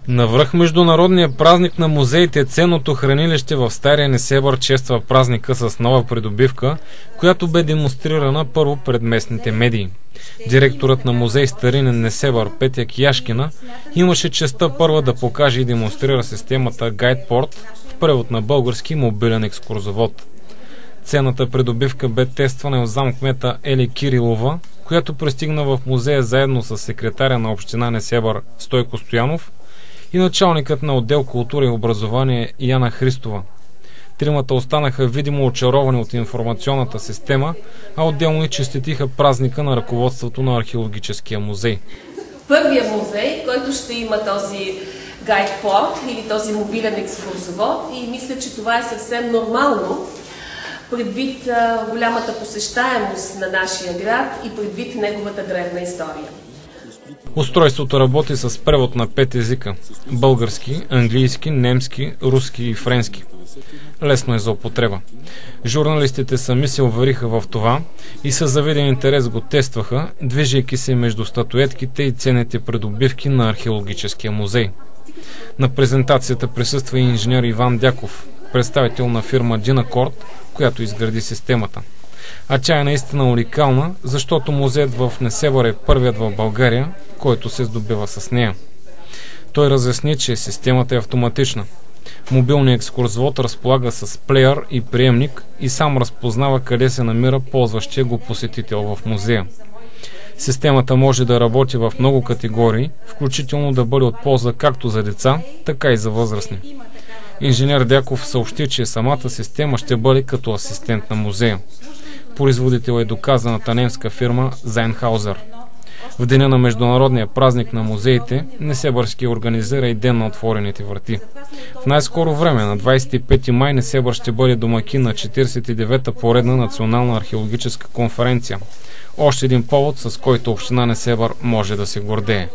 Навръх международния празник на музеите, ценното хранилище в Стария Несебър чества празника с нова придобивка, която бе демонстрирана първо пред местните медии. Директорът на музей Старинен Несебър Петя Кияшкина имаше честта първа да покаже и демонстрира системата GuidePort в превод на български мобилен екскурзовод. Ценната придобивка бе тествана от замкмета Ели Кирилова, която пристигна в музея заедно с секретаря на община Несебър Стойко Стоянов и началникът на отдел култура и образование Яна Христова. Тримата останаха видимо очаровани от информационната система, а отделно и честитиха празника на ръководството на археологическия музей. Първият музей, който ще има този GuidePort или този мобилен екскурзовод, и мисля, че това е съвсем нормално, предвид голямата посещаемост на нашия град и предвид неговата древна история. Устройството работи с превод на 5 езика – български, английски, немски, руски и френски. Лесно е за употреба. Журналистите сами се увериха в това и със завиден интерес го тестваха, движейки се между статуетките и ценните придобивки на археологическия музей. На презентацията присъства и инженер Иван Дяков, представител на фирма Динакорд, която изгради системата. А тя е наистина уникална, защото музеят в Несебър е първият в България, който се здобива с нея. Той разясни, че системата е автоматична. Мобилният екскурзовод разполага с плеер и приемник и сам разпознава къде се намира ползващия го посетител в музея. Системата може да работи в много категории, включително да бъде от полза както за деца, така и за възрастни. Инженер Дяков съобщи, че самата система ще бъде като асистент на музея. Производител е доказаната немска фирма Зайнхаузер. В деня на международния празник на музеите, Несебърски организира и ден на отворените врати. В най-скоро време, на 25 май, Несебър ще бъде домакин на 49-та поредна национална археологическа конференция. Още един повод, с който община Несебър може да се гордее.